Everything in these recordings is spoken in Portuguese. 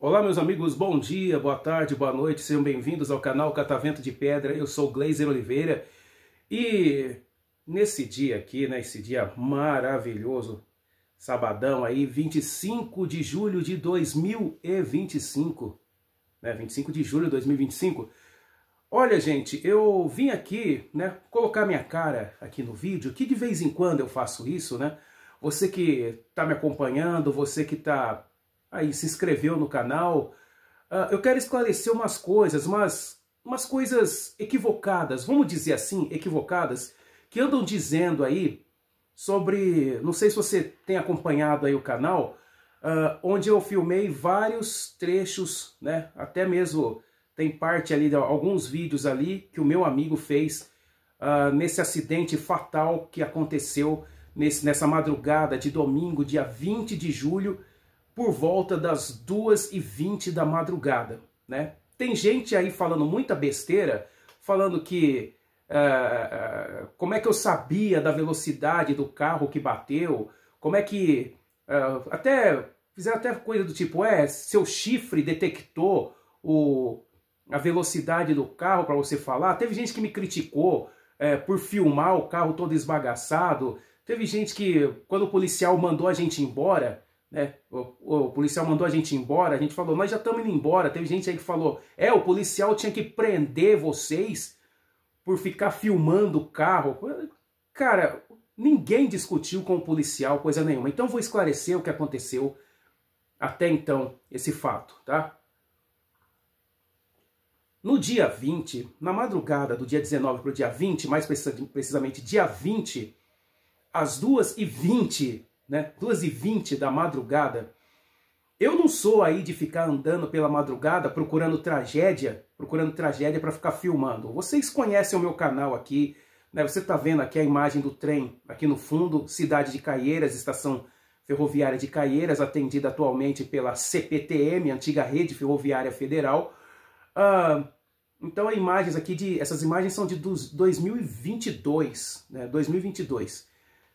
Olá meus amigos, bom dia, boa tarde, boa noite, sejam bem-vindos ao canal Catavento de Pedra. Eu sou Gleiser Oliveira e nesse dia aqui, esse dia maravilhoso, sabadão aí, 25 de julho de 2025, 25 de julho de 2025. Olha gente, eu vim aqui, colocar minha cara aqui no vídeo, que de vez em quando eu faço isso, Você que está me acompanhando, você que está aí se inscreveu no canal, eu quero esclarecer umas coisas, umas coisas equivocadas, vamos dizer assim, equivocadas, que andam dizendo aí sobre, não sei se você tem acompanhado aí o canal, onde eu filmei vários trechos, até mesmo tem parte ali, alguns vídeos ali que o meu amigo fez nesse acidente fatal que aconteceu nessa madrugada de domingo, dia 20 de julho, por volta das 2h20 da madrugada, Tem gente aí falando muita besteira, falando que como é que eu sabia da velocidade do carro que bateu, como é que fizeram até coisa do tipo, seu chifre detectou a velocidade do carro para você falar. Teve gente que me criticou por filmar o carro todo esbagaçado. Teve gente que, quando o policial mandou a gente embora, o policial mandou a gente embora, a gente falou, nós já estamos indo embora. Teve gente aí que falou, o policial tinha que prender vocês por ficar filmando o carro. Cara, ninguém discutiu com o policial coisa nenhuma. Então vou esclarecer o que aconteceu até então, esse fato, tá? No dia 20, na madrugada do dia 19 para o dia 20, mais precisamente dia 20, às 2h20, 2h20 da madrugada, eu não sou aí de ficar andando pela madrugada procurando tragédia para ficar filmando. Vocês conhecem o meu canal aqui, Você tá vendo aqui a imagem do trem aqui no fundo, cidade de Caieiras, estação ferroviária de Caieiras, atendida atualmente pela CPTM, antiga Rede Ferroviária Federal. Então essas imagens são de 2022, 2022.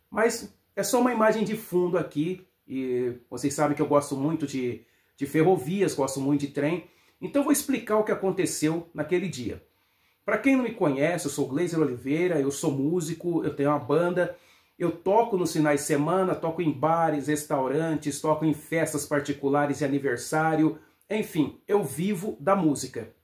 Mas é só uma imagem de fundo aqui, e vocês sabem que eu gosto muito de ferrovias, gosto muito de trem, então vou explicar o que aconteceu naquele dia. Para quem não me conhece, eu sou Gleiser Oliveira, eu sou músico, eu tenho uma banda, eu toco nos finais de semana, toco em bares, restaurantes, toco em festas particulares e aniversário, enfim, eu vivo da música,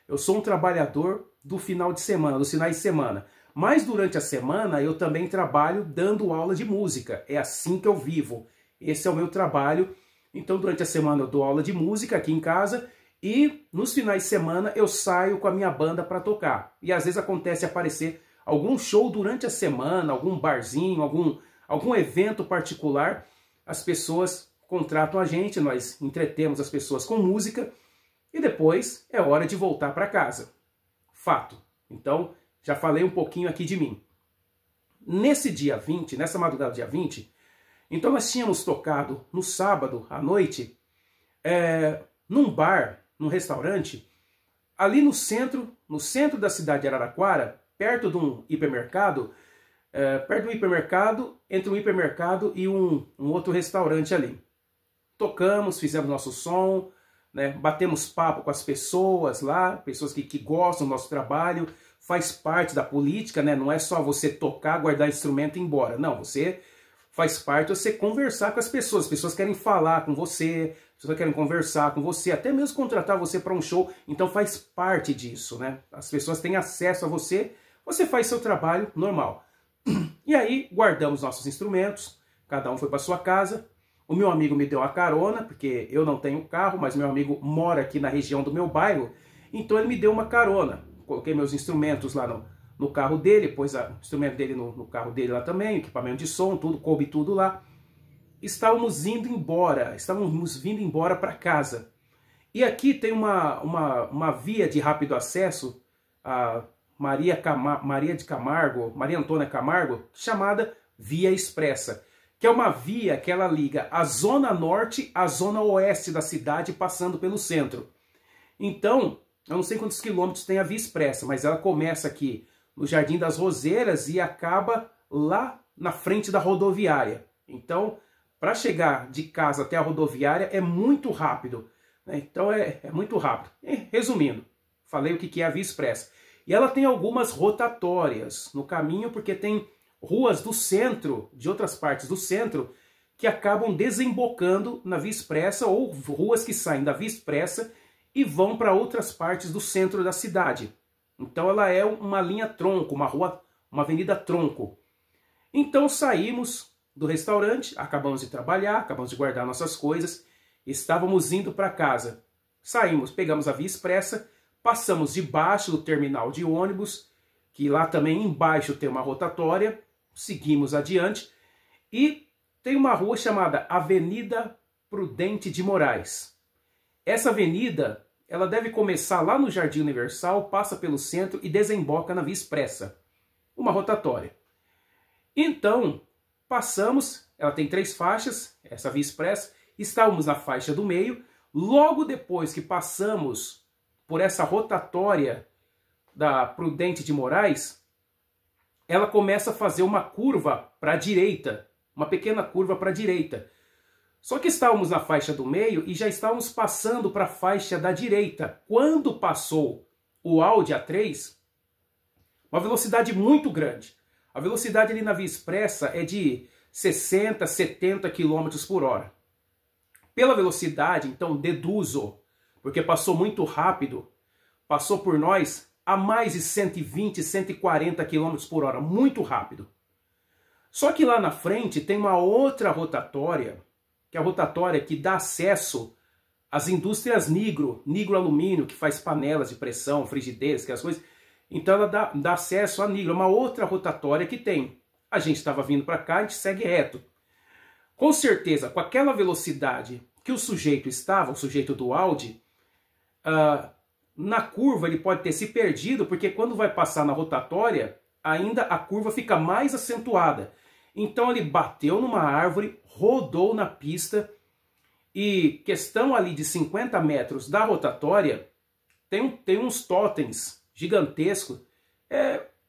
Eu sou um trabalhador do final de semana, dos finais de semana. Mas durante a semana eu também trabalho dando aula de música. É assim que eu vivo. Esse é o meu trabalho. Então durante a semana eu dou aula de música aqui em casa e nos finais de semana eu saio com a minha banda para tocar. E às vezes acontece aparecer algum show durante a semana, algum barzinho, algum evento particular. As pessoas contratam a gente, nós entretemos as pessoas com música e depois é hora de voltar para casa. Fato. Então, já falei um pouquinho aqui de mim. Nesse dia 20, nessa madrugada do dia 20, então nós tínhamos tocado no sábado à noite, num bar, num restaurante, ali no centro da cidade de Araraquara, perto de um hipermercado, entre um hipermercado e um outro restaurante ali. Tocamos, fizemos nosso som, batemos papo com as pessoas lá, pessoas que gostam do nosso trabalho. Faz parte da política, não é só você tocar, guardar instrumento e ir embora. Não, você faz parte você conversar com as pessoas querem falar com você, as pessoas querem conversar com você, até mesmo contratar você para um show, então faz parte disso, As pessoas têm acesso a você, você faz seu trabalho normal. E aí guardamos nossos instrumentos, cada um foi para sua casa, o meu amigo me deu uma carona, porque eu não tenho carro, mas meu amigo mora aqui na região do meu bairro, então ele me deu uma carona. Coloquei meus instrumentos lá no carro dele, pôs o instrumento dele no carro dele lá também, equipamento de som, tudo, coube tudo lá. Estávamos vindo embora para casa. E aqui tem uma via de rápido acesso, a Maria Antônia Camargo, chamada Via Expressa, que é uma via que ela liga a zona norte à zona oeste da cidade, passando pelo centro. Então, eu não sei quantos quilômetros tem a Via Expressa, mas ela começa aqui no Jardim das Roseiras e acaba lá na frente da rodoviária. Então, para chegar de casa até a rodoviária é muito rápido. né? Então é muito rápido. Resumindo, falei o que é a Via Expressa. E ela tem algumas rotatórias no caminho, porque tem ruas do centro, de outras partes do centro, que acabam desembocando na Via Expressa, ou ruas que saem da Via Expressa e vão para outras partes do centro da cidade. Então ela é uma linha tronco, uma avenida tronco. Então saímos do restaurante, acabamos de trabalhar, acabamos de guardar nossas coisas, estávamos indo para casa. Saímos, pegamos a Via Expressa, passamos debaixo do terminal de ônibus, que lá também embaixo tem uma rotatória, seguimos adiante e tem uma rua chamada Avenida Prudente de Moraes. Essa avenida, ela deve começar lá no Jardim Universal, passa pelo centro e desemboca na Via Expressa, uma rotatória. Então, passamos, ela tem 3 faixas, essa Via Expressa, estávamos na faixa do meio, logo depois que passamos por essa rotatória da Prudente de Moraes, ela começa a fazer uma curva para a direita, uma pequena curva para a direita. Só que estávamos na faixa do meio e já estávamos passando para a faixa da direita. Quando passou o Audi A3, uma velocidade muito grande. A velocidade ali na Via Expressa é de 60, 70 km por hora. Pela velocidade, então, deduzo, porque passou muito rápido, passou por nós a mais de 120, 140 km por hora, muito rápido. Só que lá na frente tem uma outra rotatória, que é a rotatória que dá acesso às indústrias Nigro Alumínio, que faz panelas de pressão, frigideiras, aquelas coisas. Então ela dá acesso a Nigro, uma outra rotatória que tem. A gente estava vindo para cá, a gente segue reto. Com certeza, com aquela velocidade que o sujeito estava, o sujeito do Audi, na curva ele pode ter se perdido, porque quando vai passar na rotatória, ainda a curva fica mais acentuada. Então ele bateu numa árvore, rodou na pista e questão ali de 50 metros da rotatória, tem uns totens gigantescos,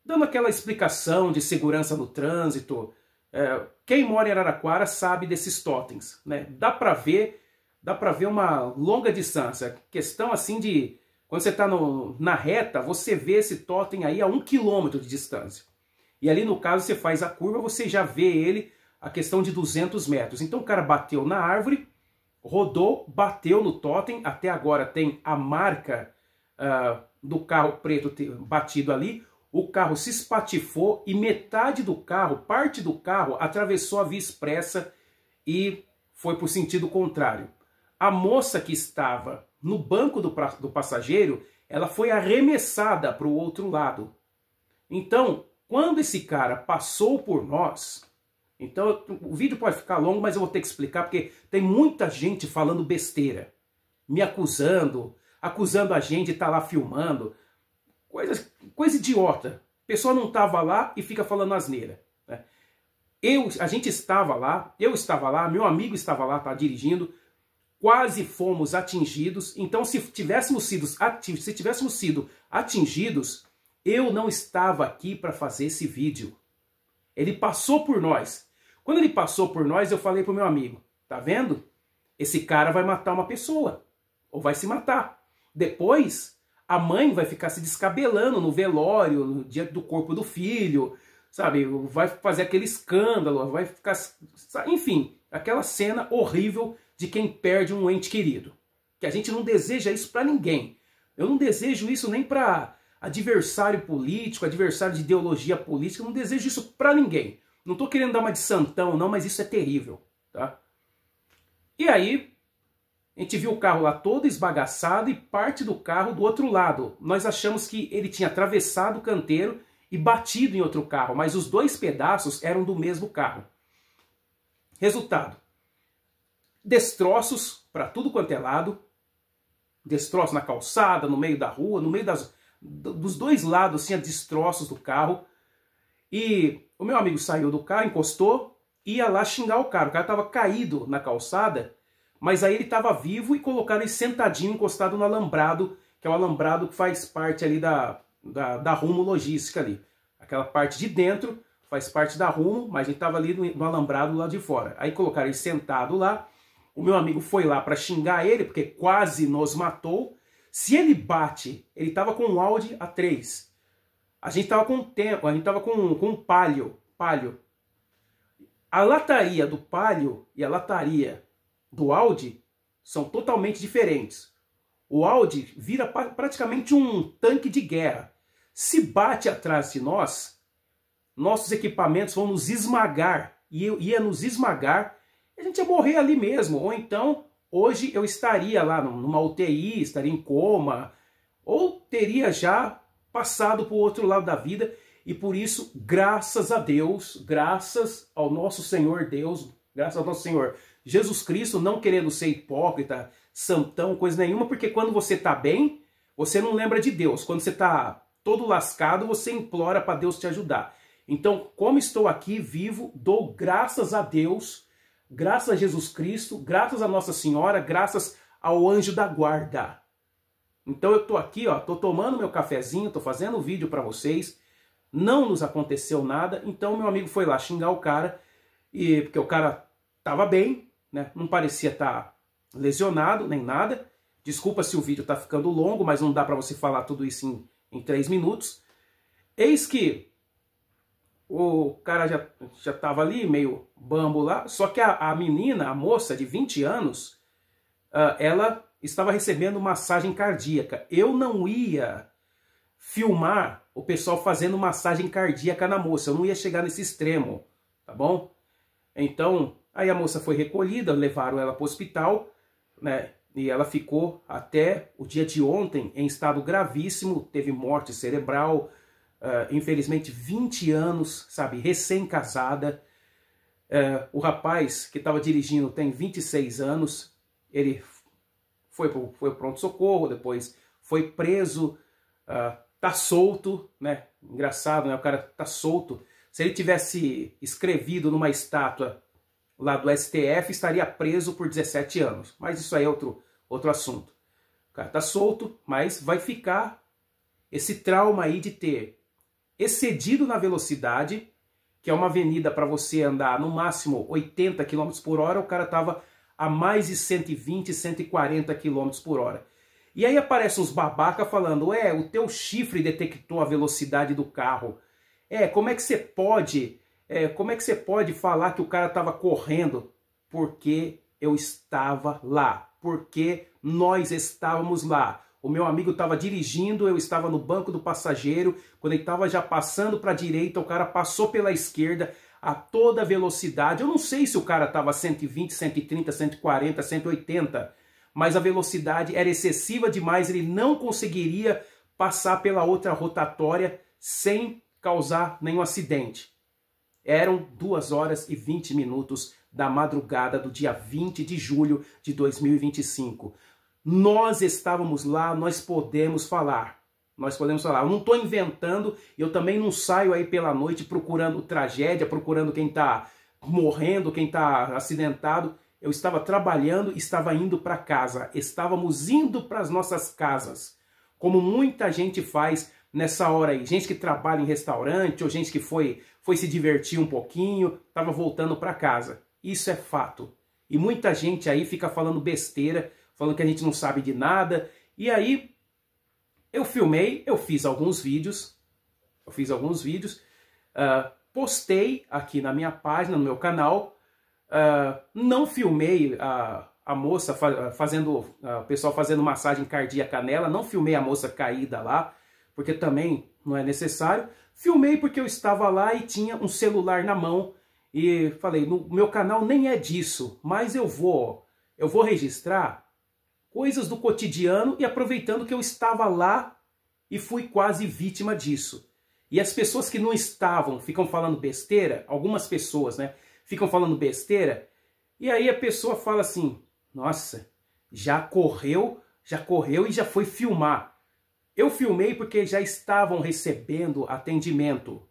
dando aquela explicação de segurança no trânsito. Quem mora em Araraquara sabe desses totens, né? Dá para ver uma longa distância. Questão assim de, quando você está na reta, você vê esse totem aí a 1 km de distância. E ali no caso você faz a curva, você já vê ele a questão de 200 metros. Então o cara bateu na árvore, rodou, bateu no totem, até agora tem a marca do carro preto batido ali, o carro se espatifou e metade do carro, parte do carro, atravessou a Via Expressa e foi para o sentido contrário. A moça que estava no banco do passageiro, ela foi arremessada para o outro lado. Então, quando esse cara passou por nós, então o vídeo pode ficar longo, mas eu vou ter que explicar, porque tem muita gente falando besteira, me acusando a gente de estar lá filmando, coisa idiota. A pessoa não estava lá e fica falando asneira, né? A gente estava lá, eu estava lá, meu amigo estava lá, tá dirigindo, quase fomos atingidos. Então se tivéssemos sido atingidos, eu não estava aqui para fazer esse vídeo. Ele passou por nós. Quando ele passou por nós, eu falei pro meu amigo, tá vendo? Esse cara vai matar uma pessoa, ou vai se matar. Depois, a mãe vai ficar se descabelando no velório, no dia do corpo do filho, sabe? Vai fazer aquele escândalo, vai ficar... Enfim, aquela cena horrível de quem perde um ente querido. Que a gente não deseja isso para ninguém. Eu não desejo isso nem para adversário político, adversário de ideologia política, eu não desejo isso para ninguém. Não estou querendo dar uma de santão não, mas isso é terrível, tá? E aí, a gente viu o carro lá todo esbagaçado e parte do carro do outro lado. Nós achamos que ele tinha atravessado o canteiro e batido em outro carro, mas os 2 pedaços eram do mesmo carro. Resultado: destroços para tudo quanto é lado, destroços na calçada, no meio da rua, no meio dos 2 lados tinha destroços do carro. E o meu amigo saiu do carro, encostou, ia lá xingar o cara estava caído na calçada, mas aí ele estava vivo e colocaram ele sentadinho, encostado no alambrado, que é o alambrado que faz parte ali da Rumo Logística ali. Aquela parte de dentro faz parte da Rumo, mas ele estava ali no alambrado lá de fora. Aí colocaram ele sentado lá O meu amigo foi lá para xingar ele, porque quase nos matou. Se ele bate, ele estava com um Audi A3. A gente estava com tempo, a gente estava com um Palio. A lataria do Palio e a lataria do Audi são totalmente diferentes. O Audi vira praticamente um tanque de guerra. Se bate atrás de nós, nossos equipamentos vão nos esmagar. E eu ia nos esmagar, a gente ia morrer ali mesmo. Ou então, hoje eu estaria lá numa UTI, estaria em coma, ou teria já passado para o outro lado da vida. E por isso, graças a Deus, graças ao nosso Senhor Deus, graças ao nosso Senhor Jesus Cristo, não querendo ser hipócrita, santão, coisa nenhuma, porque quando você está bem, você não lembra de Deus. Quando você está todo lascado, você implora para Deus te ajudar. Então, como estou aqui vivo, dou graças a Deus, graças a Jesus Cristo, graças a Nossa Senhora, graças ao anjo da guarda. Então eu estou aqui, ó, estou tomando meu cafezinho, estou fazendo vídeo para vocês, não nos aconteceu nada, então meu amigo foi lá xingar o cara, porque o cara estava bem, né? Não parecia estar lesionado nem nada. Desculpa se o vídeo está ficando longo, mas não dá para você falar tudo isso em 3 minutos. Eis que o cara já estava ali, meio bambo lá, só que a menina, a moça de 20 anos, ela estava recebendo massagem cardíaca. Eu não ia filmar o pessoal fazendo massagem cardíaca na moça, eu não ia chegar nesse extremo, tá bom? Então, aí a moça foi recolhida, levaram ela para o hospital, né? E ela ficou até o dia de ontem em estado gravíssimo, teve morte cerebral, infelizmente 20 anos, sabe, recém-casada. O rapaz que estava dirigindo tem 26 anos, ele foi para o pronto-socorro, depois foi preso, tá solto, né? Engraçado, né? O cara tá solto. Se ele tivesse escrevido numa estátua lá do STF, estaria preso por 17 anos. Mas isso aí é outro assunto. O cara tá solto, mas vai ficar esse trauma aí de ter excedido na velocidade, que é uma avenida para você andar no máximo 80 km por hora, o cara estava a mais de 120, 140 km por hora. E aí aparecem uns babaca falando, o teu chifre detectou a velocidade do carro. Como é que você pode falar que o cara estava correndo? Porque eu estava lá, porque nós estávamos lá. O meu amigo estava dirigindo, eu estava no banco do passageiro. Quando ele estava já passando para a direita, o cara passou pela esquerda a toda velocidade. Eu não sei se o cara estava 120, 130, 140, 180, mas a velocidade era excessiva demais. Ele não conseguiria passar pela outra rotatória sem causar nenhum acidente. Eram 2 horas e 20 minutos da madrugada do dia 20 de julho de 2025. Nós estávamos lá, nós podemos falar. Nós podemos falar. Eu não estou inventando, eu também não saio aí pela noite procurando tragédia, procurando quem está morrendo, quem está acidentado. Eu estava trabalhando, estava indo para casa. Estávamos indo para as nossas casas. Como muita gente faz nessa hora aí. Gente que trabalha em restaurante, ou gente que foi se divertir um pouquinho, estava voltando para casa. Isso é fato. E muita gente aí fica falando besteira, falando que a gente não sabe de nada. E aí, eu filmei, eu fiz alguns vídeos, postei aqui na minha página, no meu canal. Não filmei a moça o pessoal fazendo massagem cardíaca nela, não filmei a moça caída lá, porque também não é necessário. Filmei porque eu estava lá e tinha um celular na mão, e falei, no meu canal nem é disso, mas eu vou registrar coisas do cotidiano, e aproveitando que eu estava lá e fui quase vítima disso. E as pessoas que não estavam ficam falando besteira, algumas pessoas, né, ficam falando besteira, e aí a pessoa fala assim, nossa, já correu e já foi filmar. Eu filmei porque já estavam recebendo atendimento,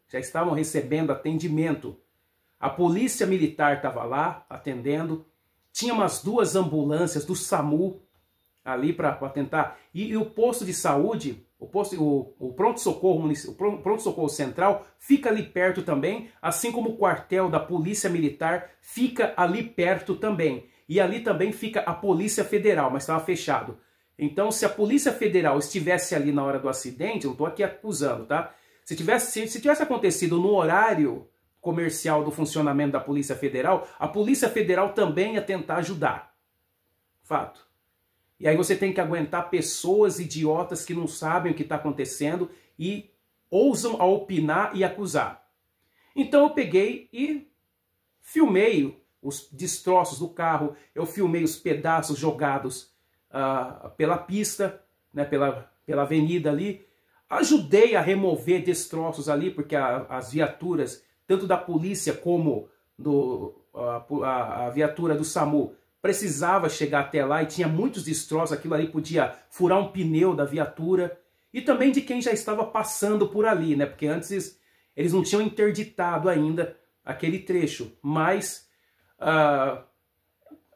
A polícia militar estava lá atendendo, tinha umas 2 ambulâncias do SAMU ali para tentar, e o posto de saúde, o pronto-socorro central fica ali perto também, assim como o quartel da polícia militar fica ali perto também. e ali também fica a Polícia Federal, mas estava fechado. Então, se a Polícia Federal estivesse ali na hora do acidente, eu não estou aqui acusando, tá? Se tivesse acontecido no horário comercial do funcionamento da Polícia Federal, a Polícia Federal também ia tentar ajudar. Fato. E aí você tem que aguentar pessoas idiotas que não sabem o que está acontecendo e ousam a opinar e acusar. Então eu peguei e filmei os destroços do carro, eu filmei os pedaços jogados pela pista, né, pela avenida ali. Ajudei a remover destroços ali, porque as viaturas, tanto da polícia como a viatura do SAMU, precisava chegar até lá e tinha muitos destroços, aquilo ali podia furar um pneu da viatura e também de quem já estava passando por ali, né? Porque antes eles não tinham interditado ainda aquele trecho, mas a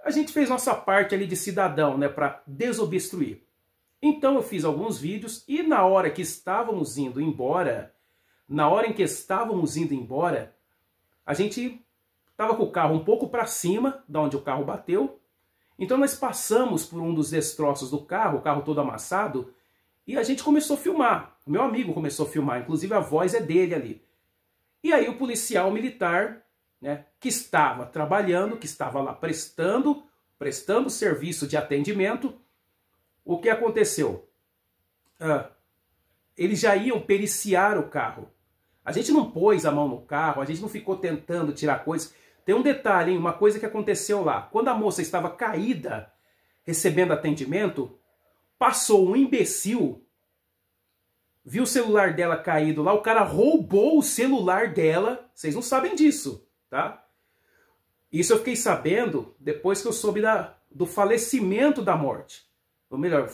gente fez nossa parte ali de cidadão, né, para desobstruir. Então eu fiz alguns vídeos e na hora que estávamos indo embora, a gente estava com o carro um pouco para cima, da onde o carro bateu. Então nós passamos por um dos destroços do carro, o carro todo amassado, e a gente começou a filmar. O meu amigo começou a filmar, inclusive a voz é dele ali. E aí o policial militar, né, que estava trabalhando, que estava lá prestando serviço de atendimento, o que aconteceu? Eles já iam periciar o carro. A gente não pôs a mão no carro, a gente não ficou tentando tirar coisas. Tem um detalhe, hein? Uma coisa que aconteceu lá. Quando a moça estava caída, recebendo atendimento, passou um imbecil, viu o celular dela caído lá, o cara roubou o celular dela. Vocês não sabem disso, tá? Isso eu fiquei sabendo depois que eu soube do falecimento da morte. Ou melhor,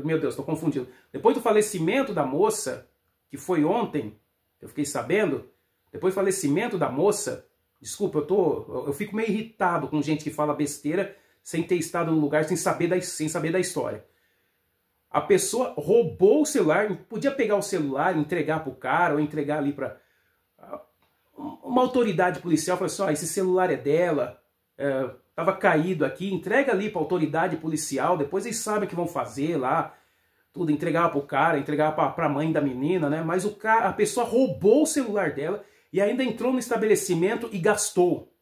meu Deus, estou confundindo. Depois do falecimento da moça, que foi ontem, eu fiquei sabendo, depois do falecimento da moça, desculpa, eu fico meio irritado com gente que fala besteira sem ter estado no lugar, sem saber da história. A pessoa roubou o celular, podia pegar o celular, entregar para o cara, ou entregar ali para uma autoridade policial, falar assim, ó, esse celular é dela, estava caído aqui, entrega ali para a autoridade policial, depois eles sabem o que vão fazer lá, tudo, entregar para o cara, entregar para a mãe da menina, né? Mas a pessoa roubou o celular dela e ainda entrou no estabelecimento e gastou.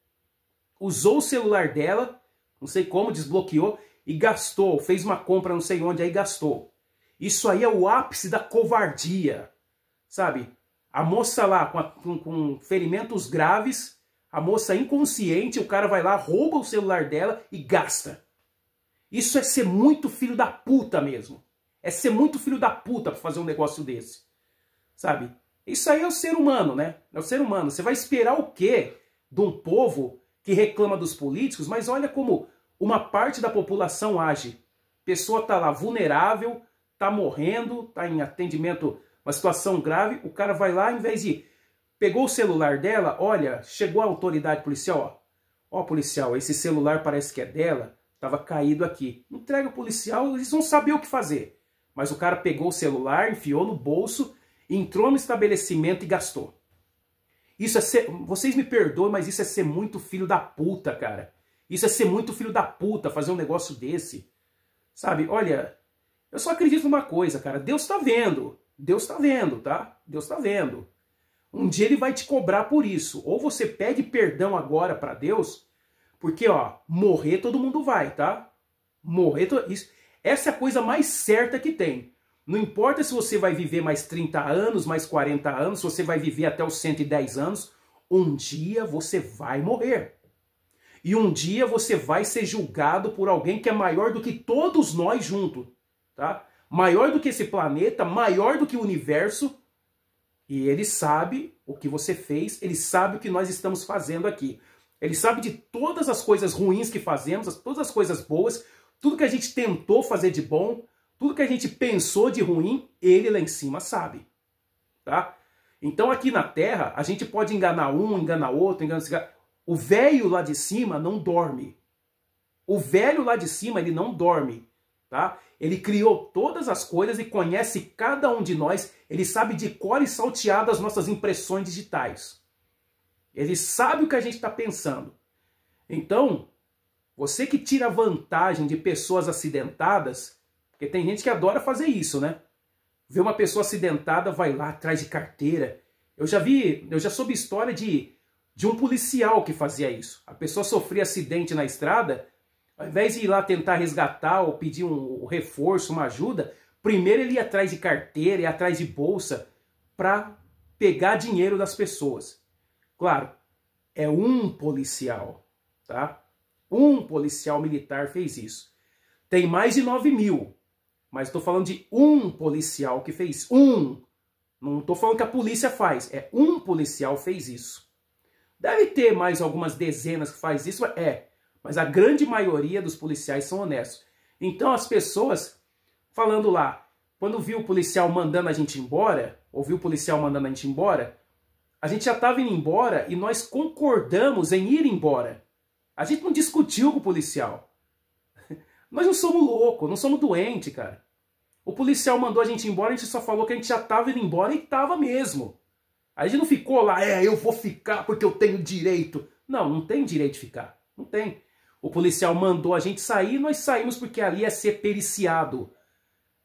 Usou o celular dela, não sei como, desbloqueou e gastou, fez uma compra não sei onde, aí gastou. Isso aí é o ápice da covardia, sabe? A moça lá com ferimentos graves, a moça inconsciente, o cara vai lá, rouba o celular dela e gasta. Isso é ser muito filho da puta mesmo. É ser muito filho da puta pra fazer um negócio desse. Sabe? Isso aí é o ser humano, né? É o ser humano. Você vai esperar o quê de um povo que reclama dos políticos? Mas olha como uma parte da população age. A pessoa tá lá vulnerável, tá morrendo, tá em atendimento, uma situação grave, o cara vai lá, em vez de... Pegou o celular dela, olha, chegou a autoridade policial, ó, policial, esse celular parece que é dela, estava caído aqui. Entrega o policial, eles vão saber o que fazer. Mas o cara pegou o celular, enfiou no bolso, entrou no estabelecimento e gastou. Isso é ser... Vocês me perdoem, mas isso é ser muito filho da puta, cara. Isso é ser muito filho da puta, fazer um negócio desse. Sabe, olha, eu só acredito numa coisa, cara. Deus tá vendo. Deus tá vendo, tá? Deus tá vendo. Um dia ele vai te cobrar por isso. Ou você pede perdão agora pra Deus, porque, ó, morrer todo mundo vai, tá? Morrer... Essa é a coisa mais certa que tem. Não importa se você vai viver mais 30 anos, mais 40 anos, se você vai viver até os 110 anos, um dia você vai morrer. E um dia você vai ser julgado por alguém que é maior do que todos nós juntos, tá? Maior do que esse planeta, maior do que o universo. E ele sabe o que você fez, ele sabe o que nós estamos fazendo aqui. Ele sabe de todas as coisas ruins que fazemos, todas as coisas boas, tudo que a gente tentou fazer de bom, tudo que a gente pensou de ruim, ele lá em cima sabe. Tá? Então aqui na Terra, a gente pode enganar um, enganar outro, enganar... O velho lá de cima não dorme. O velho lá de cima, ele não dorme. Tá? Ele criou todas as coisas e conhece cada um de nós. Ele sabe de cor e salteado as nossas impressões digitais. Ele sabe o que a gente está pensando. Então, Você que tira vantagem de pessoas acidentadas, porque tem gente que adora fazer isso, né? Vê uma pessoa acidentada, vai lá atrás de carteira. Eu já soube história de um policial que fazia isso. A pessoa sofria acidente na estrada, ao invés de ir lá tentar resgatar ou pedir um reforço, uma ajuda, primeiro ele ia atrás de carteira, ia atrás de bolsa para pegar dinheiro das pessoas. Claro, é um policial, tá? Um policial militar fez isso. Tem mais de 9.000, mas estou falando de um policial que fez. Não estou falando que a polícia faz, é um policial fez isso. Deve ter mais algumas dezenas que faz isso, mas a grande maioria dos policiais são honestos. Então as pessoas falando lá, quando viu o policial mandando a gente embora, ouviu o policial mandando a gente embora, a gente já estava indo embora e nós concordamos em ir embora. A gente não discutiu com o policial. Nós não somos loucos, não somos doentes, cara. O policial mandou a gente embora, a gente só falou que a gente já estava indo embora e estava mesmo. A gente não ficou lá, eu vou ficar porque eu tenho direito. Não, não tem direito de ficar. Não tem. O policial mandou a gente sair, nós saímos porque ali ia ser periciado.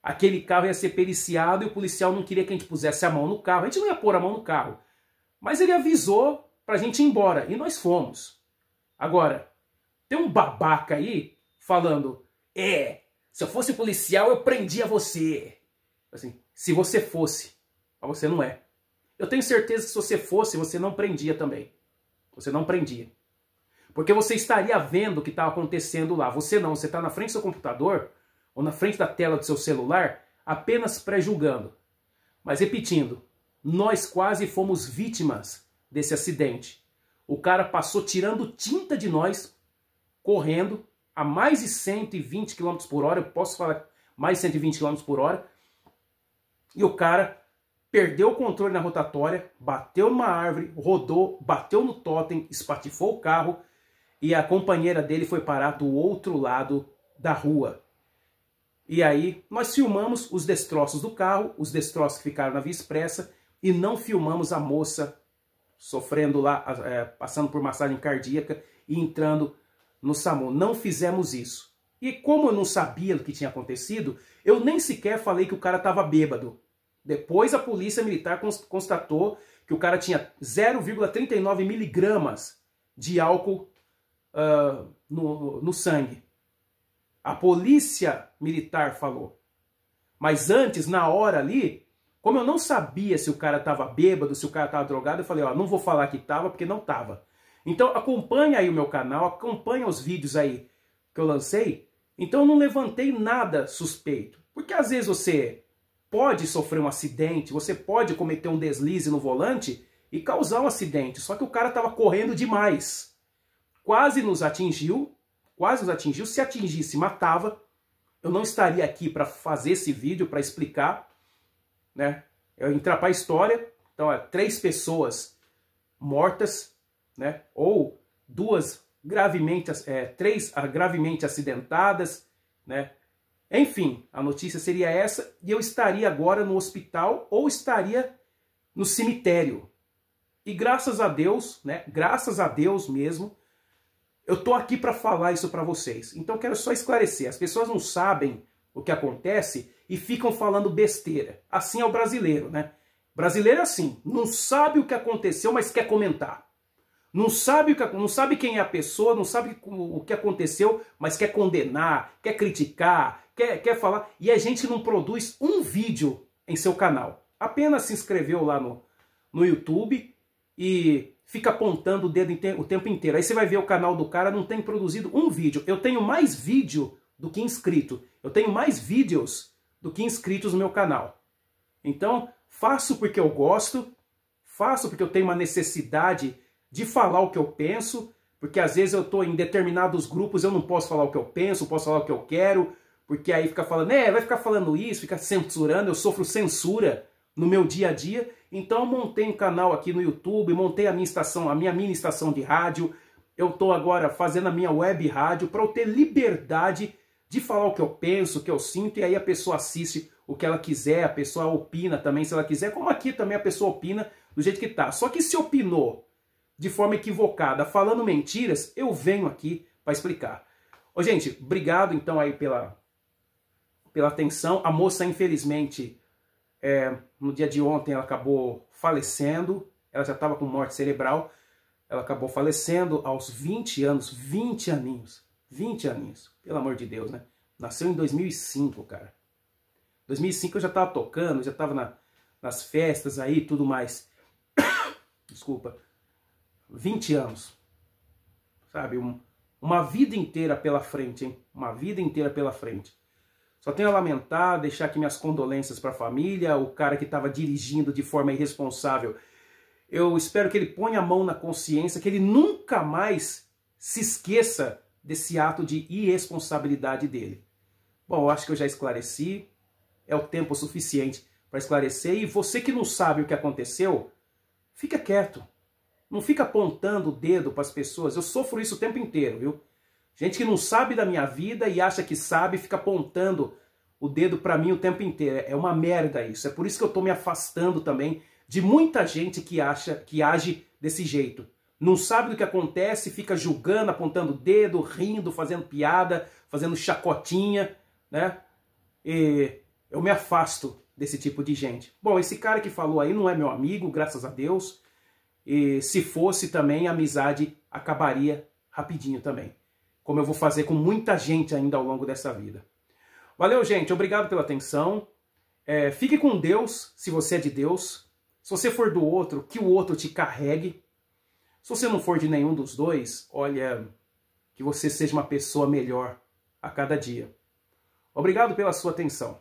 Aquele carro ia ser periciado e o policial não queria que a gente pusesse a mão no carro. A gente não ia pôr a mão no carro. Mas ele avisou pra gente ir embora e nós fomos. Agora, tem um babaca aí falando, se eu fosse policial eu prendia você. Assim, se você fosse, mas você não é. Eu tenho certeza que se você fosse, você não prendia também. Você não prendia. Porque você estaria vendo o que está acontecendo lá. Você não, você está na frente do seu computador ou na frente da tela do seu celular apenas pré-julgando. Mas repetindo, nós quase fomos vítimas desse acidente. O cara passou tirando tinta de nós, correndo a mais de 120 km por hora, eu posso falar mais de 120 km por hora, e o cara perdeu o controle na rotatória, bateu numa árvore, rodou, bateu no tótem, espatifou o carro, e a companheira dele foi parar do outro lado da rua. E aí nós filmamos os destroços do carro, os destroços que ficaram na via expressa, e não filmamos a moça sofrendo lá, passando por massagem cardíaca e entrando no SAMU. Não fizemos isso. E como eu não sabia o que tinha acontecido, eu nem sequer falei que o cara estava bêbado. Depois a polícia militar constatou que o cara tinha 0,39 miligramas de álcool no sangue. A polícia militar falou. Mas antes, na hora ali, como eu não sabia se o cara estava bêbado, se o cara estava drogado, eu falei, não vou falar que estava porque não estava. Então acompanha aí o meu canal, acompanha os vídeos aí que eu lancei. Então eu não levantei nada suspeito. Porque às vezes você pode sofrer um acidente, você pode cometer um deslize no volante e causar um acidente. Só que o cara estava correndo demais. Quase nos atingiu, se atingisse matava. Eu não estaria aqui para fazer esse vídeo, para explicar, né? Eu entrar para a história, então 3 pessoas mortas, né? Ou 3 gravemente acidentadas, né? Enfim, a notícia seria essa, e eu estaria agora no hospital ou estaria no cemitério. E graças a Deus, né? Graças a Deus mesmo, eu tô aqui para falar isso para vocês. Então eu quero só esclarecer. As pessoas não sabem o que acontece e ficam falando besteira. Assim é o brasileiro, né? Brasileiro é assim, não sabe o que aconteceu, mas quer comentar. Não sabe quem é a pessoa, não sabe o que aconteceu, mas quer condenar, quer criticar, quer falar. E a gente não produz um vídeo em seu canal. Apenas se inscreveu lá no YouTube e fica apontando o dedo o tempo inteiro. Aí você vai ver o canal do cara, não tem produzido um vídeo. Eu tenho mais vídeo do que inscrito. Eu tenho mais vídeos do que inscritos no meu canal. Então, faço porque eu gosto, faço porque eu tenho uma necessidade de falar o que eu penso, porque às vezes eu estou em determinados grupos, eu não posso falar o que eu penso, posso falar o que eu quero, porque aí fica falando, vai ficar falando isso, fica censurando, eu sofro censura no meu dia a dia. Então eu montei um canal aqui no YouTube, montei a minha mini estação de rádio, eu estou agora fazendo a minha web rádio para eu ter liberdade de falar o que eu penso, o que eu sinto, e aí a pessoa assiste o que ela quiser, a pessoa opina também se ela quiser, como aqui também a pessoa opina do jeito que tá. Só que se opinou de forma equivocada, falando mentiras, eu venho aqui para explicar. Ô, gente, obrigado então aí pela atenção. A moça, infelizmente, no dia de ontem ela acabou falecendo. Ela já estava com morte cerebral. Ela acabou falecendo aos 20 anos, 20 aninhos. 20 aninhos, pelo amor de Deus, né? Nasceu em 2005, cara. 2005 eu já estava tocando, já estava nas festas aí e tudo mais. Desculpa. 20 anos. Sabe, uma vida inteira pela frente, hein? Uma vida inteira pela frente. Só tenho a lamentar, deixar aqui minhas condolências para a família, o cara que estava dirigindo de forma irresponsável. Eu espero que ele ponha a mão na consciência, que ele nunca mais se esqueça desse ato de irresponsabilidade dele. Bom, eu acho que eu já esclareci, é o tempo suficiente para esclarecer, e você que não sabe o que aconteceu, fica quieto. Não fica apontando o dedo para as pessoas. Eu sofro isso o tempo inteiro, viu? Gente que não sabe da minha vida e acha que sabe, fica apontando o dedo para mim o tempo inteiro. É uma merda isso. É por isso que eu estou me afastando também de muita gente que age desse jeito. Não sabe do que acontece, fica julgando, apontando o dedo, rindo, fazendo piada, fazendo chacotinha, né? E eu me afasto desse tipo de gente. Bom, esse cara que falou aí não é meu amigo, graças a Deus. E se fosse também, a amizade acabaria rapidinho também. Como eu vou fazer com muita gente ainda ao longo dessa vida. Valeu, gente. Obrigado pela atenção. Fique com Deus, se você é de Deus. Se você for do outro, que o outro te carregue. Se você não for de nenhum dos dois, olha, que você seja uma pessoa melhor a cada dia. Obrigado pela sua atenção.